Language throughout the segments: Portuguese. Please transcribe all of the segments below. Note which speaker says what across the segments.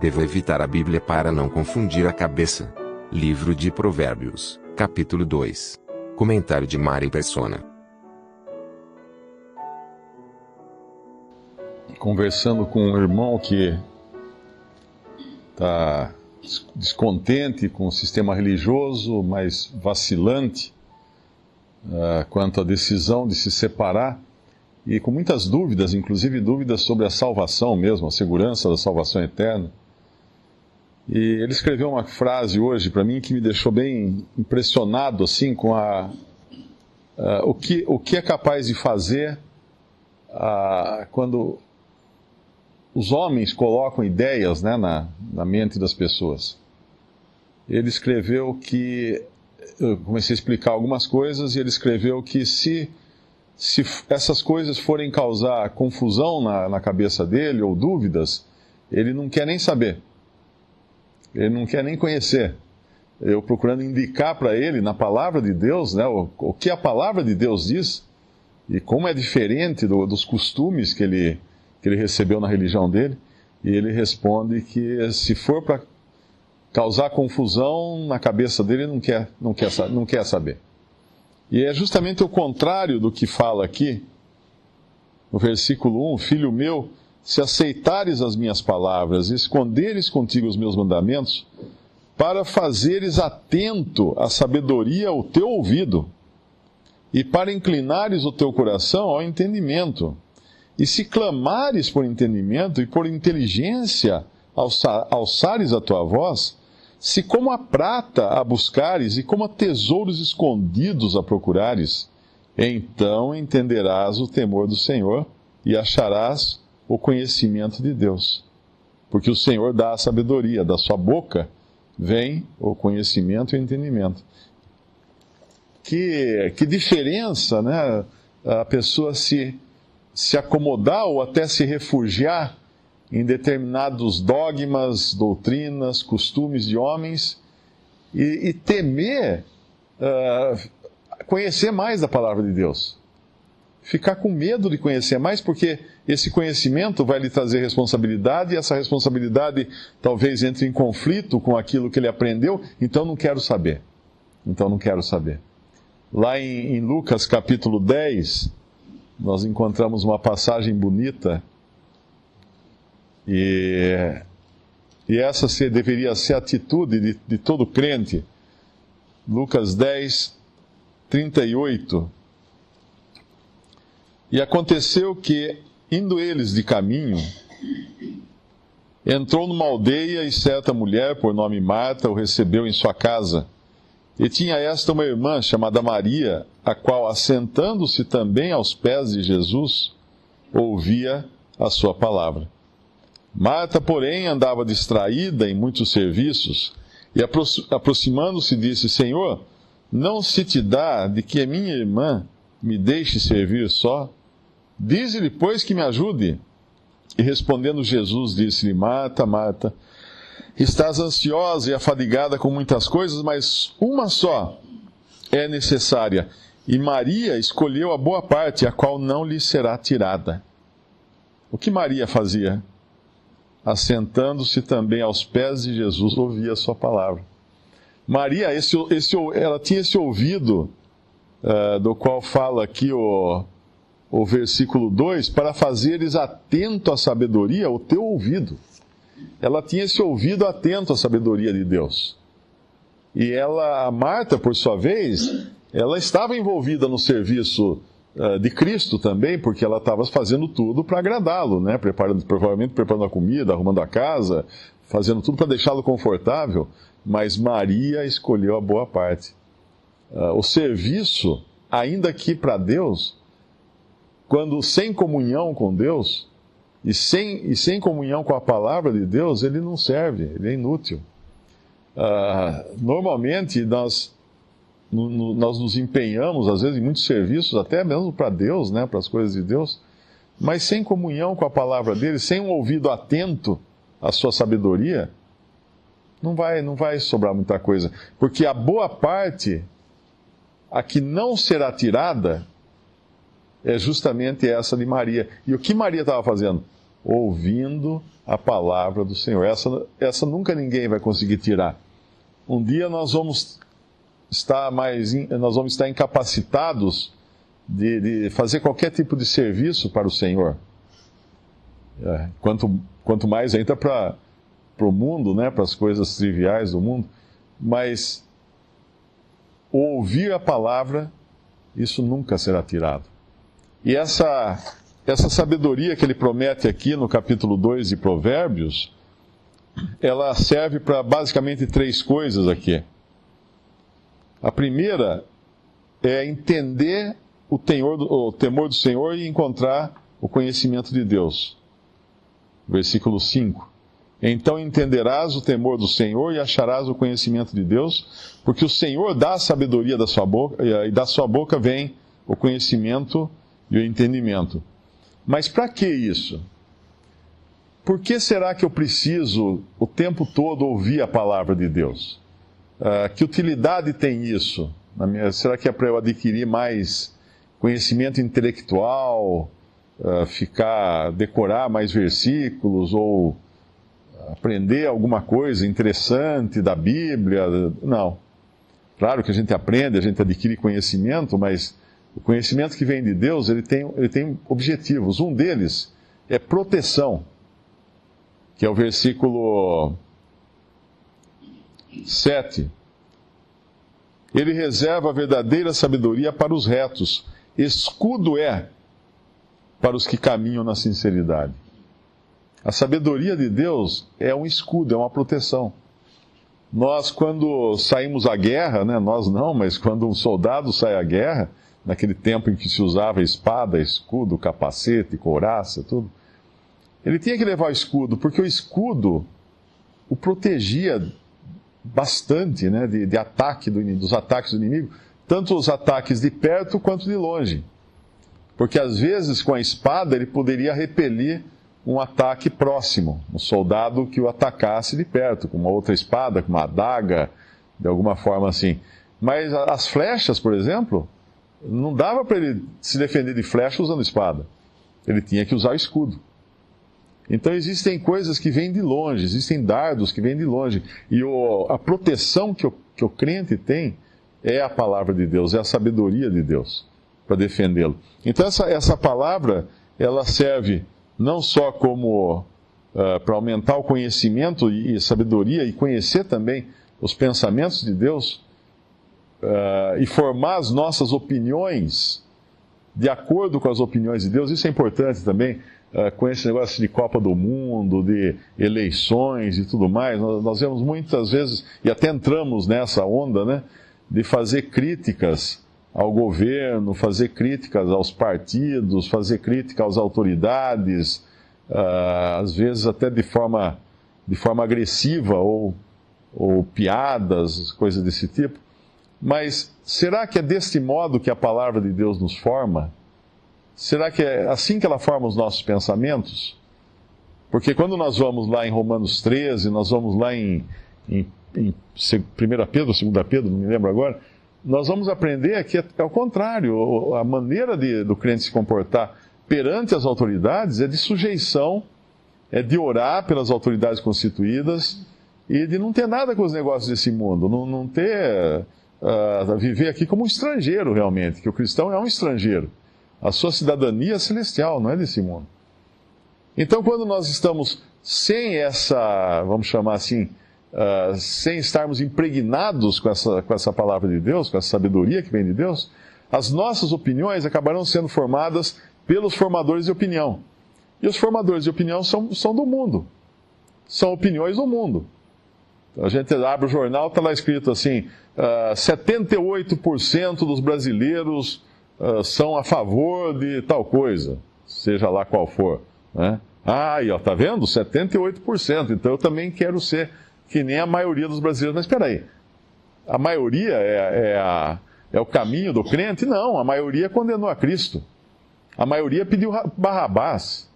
Speaker 1: Devo evitar a Bíblia para não confundir a cabeça. Livro de Provérbios, capítulo 2. Comentário de Mari Persona.
Speaker 2: Conversando com um irmão que está descontente com o sistema religioso, mas vacilante quanto à decisão de se separar, e com muitas dúvidas, inclusive dúvidas sobre a salvação mesmo, a segurança da salvação eterna. E ele escreveu uma frase hoje para mim que me deixou bem impressionado assim, com o que é capaz de fazer quando os homens colocam ideias, né, na mente das pessoas. Ele escreveu que... Eu comecei a explicar algumas coisas e ele escreveu que se essas coisas forem causar confusão na cabeça dele, ou dúvidas, ele não quer nem saber. Ele não quer nem conhecer. Eu procurando indicar para ele, na palavra de Deus, né, o que a palavra de Deus diz, e como é diferente dos costumes que ele recebeu na religião dele, e ele responde que se for para causar confusão na cabeça dele, não quer saber. E é justamente o contrário do que fala aqui, no versículo 1, Filho meu, se aceitares as minhas palavras e esconderes contigo os meus mandamentos, para fazeres atento à sabedoria o teu ouvido, e para inclinares o teu coração ao entendimento, e se clamares por entendimento e por inteligência alçares a tua voz, se como a prata a buscares e como a tesouros escondidos a procurares, então entenderás o temor do Senhor e acharás o conhecimento de Deus. Porque o Senhor dá a sabedoria, da sua boca vem o conhecimento e o entendimento. Que diferença, né? A pessoa se acomodar ou até se refugiar em determinados dogmas, doutrinas, costumes de homens e temer conhecer mais da palavra de Deus. Ficar com medo de conhecer mais, porque esse conhecimento vai lhe trazer responsabilidade, e essa responsabilidade talvez entre em conflito com aquilo que ele aprendeu, então não quero saber. Lá em Lucas capítulo 10, nós encontramos uma passagem bonita, e essa deveria ser a atitude de todo crente. Lucas 10, 38. E aconteceu que, indo eles de caminho, entrou numa aldeia e certa mulher, por nome Marta, o recebeu em sua casa. E tinha esta uma irmã chamada Maria, a qual, assentando-se também aos pés de Jesus, ouvia a sua palavra. Marta, porém, andava distraída em muitos serviços, e aproximando-se disse: Senhor, não se te dá de que a minha irmã me deixe servir só? Dize-lhe, pois, que me ajude. E respondendo Jesus, disse-lhe: Marta, Marta, estás ansiosa e afadigada com muitas coisas, mas uma só é necessária, e Maria escolheu a boa parte, a qual não lhe será tirada. O que Maria fazia? Assentando-se também aos pés de Jesus, ouvia a sua palavra. Maria, ela tinha esse ouvido, do qual fala aqui o versículo 2, para fazeres atento à sabedoria o teu ouvido. Ela tinha esse ouvido atento à sabedoria de Deus. E a Marta, por sua vez, ela estava envolvida no serviço de Cristo também, porque ela estava fazendo tudo para agradá-lo, né? Provavelmente preparando a comida, arrumando a casa, fazendo tudo para deixá-lo confortável, mas Maria escolheu a boa parte. O serviço, ainda que para Deus, quando sem comunhão com Deus, e sem comunhão com a palavra de Deus, ele não serve, ele é inútil. Normalmente nós nos empenhamos, às vezes, em muitos serviços, até mesmo para Deus, né, para as coisas de Deus, mas sem comunhão com a palavra dele, sem um ouvido atento à sua sabedoria, não vai sobrar muita coisa. Porque a boa parte, a que não será tirada, é justamente essa de Maria. E o que Maria estava fazendo? ouvindo a palavra do Senhor. Essa nunca ninguém vai conseguir tirar. Um dia nós vamos estar incapacitados de fazer qualquer tipo de serviço para o Senhor. Quanto mais ainda para o mundo, né, para as coisas triviais do mundo. Mas ouvir a palavra, isso nunca será tirado. E essa sabedoria que ele promete aqui no capítulo 2 de Provérbios, ela serve para basicamente 3 coisas aqui. A primeira é entender o temor do Senhor e encontrar o conhecimento de Deus. Versículo 5. Então entenderás o temor do Senhor e acharás o conhecimento de Deus, porque o Senhor dá a sabedoria da sua boca, e da sua boca vem o conhecimento e o entendimento. Mas para que isso? Por que será que eu preciso o tempo todo ouvir a palavra de Deus? Que utilidade tem isso? Será que é para eu adquirir mais conhecimento intelectual, decorar mais versículos, ou aprender alguma coisa interessante da Bíblia? Não. Claro que a gente aprende, a gente adquire conhecimento, mas o conhecimento que vem de Deus, ele tem objetivos. Um deles é proteção, que é o versículo 7. Ele reserva a verdadeira sabedoria para os retos, escudo é para os que caminham na sinceridade. A sabedoria de Deus é um escudo, é uma proteção. Nós, quando saímos à guerra, né, nós não, mas quando um soldado sai à guerra, naquele tempo em que se usava espada, escudo, capacete, couraça, tudo, ele tinha que levar o escudo, porque o escudo o protegia bastante, né, de ataque dos ataques do inimigo, tanto os ataques de perto quanto de longe. Porque às vezes com a espada ele poderia repelir um ataque próximo, um soldado que o atacasse de perto, com uma outra espada, com uma adaga, de alguma forma assim. Mas as flechas, por exemplo, não dava para ele se defender de flecha usando espada. Ele tinha que usar o escudo. Então existem coisas que vêm de longe, existem dardos que vêm de longe. E a proteção que o crente tem é a palavra de Deus, é a sabedoria de Deus para defendê-lo. Então essa palavra, ela serve não só como para aumentar o conhecimento e sabedoria, e conhecer também os pensamentos de Deus, e formar as nossas opiniões de acordo com as opiniões de Deus. Isso é importante também, com esse negócio de Copa do Mundo, de eleições e tudo mais. Nós vemos muitas vezes, e até entramos nessa onda, né, de fazer críticas ao governo, fazer críticas aos partidos, fazer crítica às autoridades, às vezes até de forma agressiva, ou piadas, coisas desse tipo. Mas será que é deste modo que a palavra de Deus nos forma? Será que é assim que ela forma os nossos pensamentos? Porque quando nós vamos lá em Romanos 13, nós vamos lá em 1 Pedro, 2 Pedro, não me lembro agora, nós vamos aprender que é o contrário. A maneira do crente se comportar perante as autoridades é de sujeição, é de orar pelas autoridades constituídas e de não ter nada com os negócios desse mundo, não ter... viver aqui como um estrangeiro realmente, que o cristão é um estrangeiro. A sua cidadania é celestial, não é desse mundo. Então, quando nós estamos sem essa, vamos chamar assim, sem estarmos impregnados com essa palavra de Deus, com essa sabedoria que vem de Deus, as nossas opiniões acabarão sendo formadas pelos formadores de opinião. E os formadores de opinião são do mundo. São opiniões do mundo. A gente abre o jornal, está lá escrito assim, 78% dos brasileiros são a favor de tal coisa, seja lá qual for, né? Aí, ó, tá vendo? 78%, então eu também quero ser que nem a maioria dos brasileiros. Mas espera aí, a maioria é o caminho do crente? Não, a maioria condenou a Cristo. A maioria pediu Barrabás.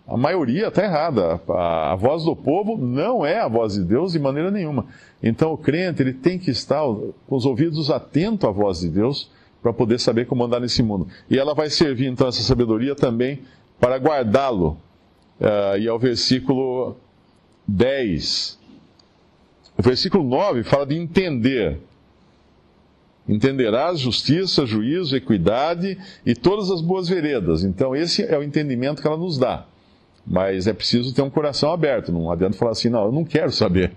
Speaker 2: A maioria está errada. A voz do povo não é a voz de Deus de maneira nenhuma. Então o crente ele tem que estar com os ouvidos atentos à voz de Deus para poder saber como andar nesse mundo. E ela vai servir então essa sabedoria também para guardá-lo e ao versículo 10. O versículo 9 fala de entender. Entenderás justiça, juízo, equidade e todas as boas veredas. Então, esse é o entendimento que ela nos dá. Mas é preciso ter um coração aberto. Não adianta falar assim, não, eu não quero saber.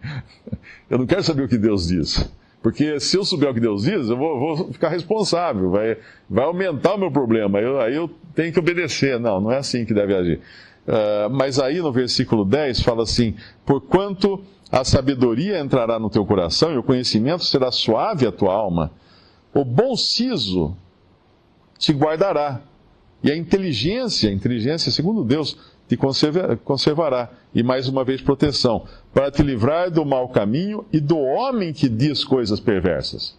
Speaker 2: Eu não quero saber o que Deus diz. Porque se eu souber o que Deus diz, eu vou ficar responsável. Vai aumentar o meu problema. Aí eu tenho que obedecer. Não é assim que deve agir. Mas aí no versículo 10 fala assim: porquanto a sabedoria entrará no teu coração e o conhecimento será suave à tua alma, o bom siso te guardará, e a inteligência segundo Deus, te conservará, e mais uma vez proteção, para te livrar do mau caminho e do homem que diz coisas perversas.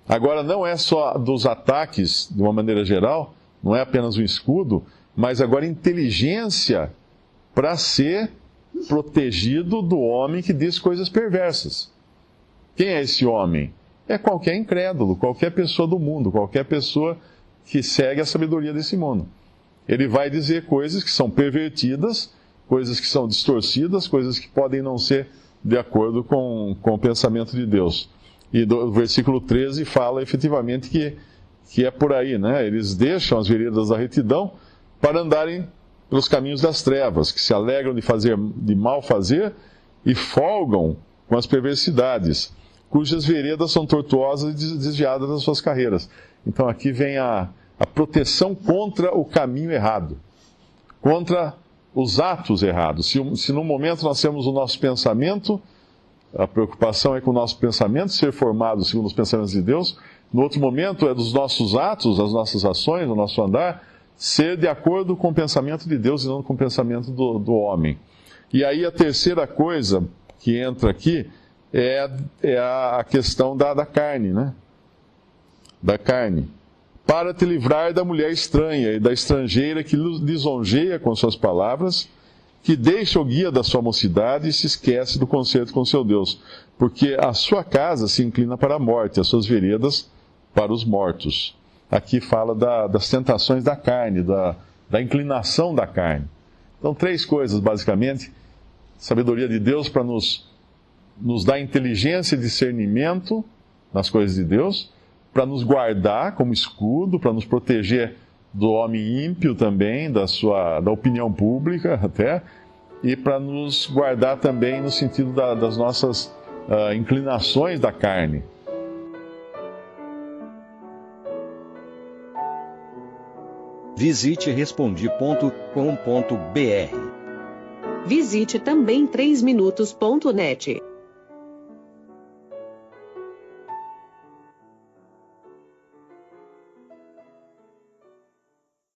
Speaker 2: Agora, não é só dos ataques, de uma maneira geral, não é apenas um escudo, mas agora inteligência para ser protegido do homem que diz coisas perversas. Quem é esse homem? É qualquer incrédulo, qualquer pessoa do mundo, qualquer pessoa que segue a sabedoria desse mundo. Ele vai dizer coisas que são pervertidas, coisas que são distorcidas, coisas que podem não ser de acordo com o pensamento de Deus. E do versículo 13 fala efetivamente que é por aí, né? Eles deixam as veredas da retidão para andarem pelos caminhos das trevas, que se alegram de mal fazer e folgam com as perversidades, cujas veredas são tortuosas e desviadas das suas carreiras. Então aqui vem a proteção contra o caminho errado, contra os atos errados. Se num momento nós temos o nosso pensamento, a preocupação é com o nosso pensamento ser formado segundo os pensamentos de Deus, no outro momento é dos nossos atos, das nossas ações, do nosso andar, ser de acordo com o pensamento de Deus e não com o pensamento do homem. E aí a terceira coisa que entra aqui é a questão da carne, né? Da carne. Para te livrar da mulher estranha e da estrangeira que lisonjeia com suas palavras, que deixa o guia da sua mocidade e se esquece do concerto com seu Deus, porque a sua casa se inclina para a morte, as suas veredas para os mortos. Aqui fala das tentações da carne, da inclinação da carne. Então, três coisas, basicamente. Sabedoria de Deus para nos dar inteligência e discernimento nas coisas de Deus, para nos guardar como escudo, para nos proteger do homem ímpio também, da opinião pública até, e para nos guardar também no sentido das nossas inclinações da carne.
Speaker 3: Visite Respondi.com.br.
Speaker 4: Visite também 3minutos.net.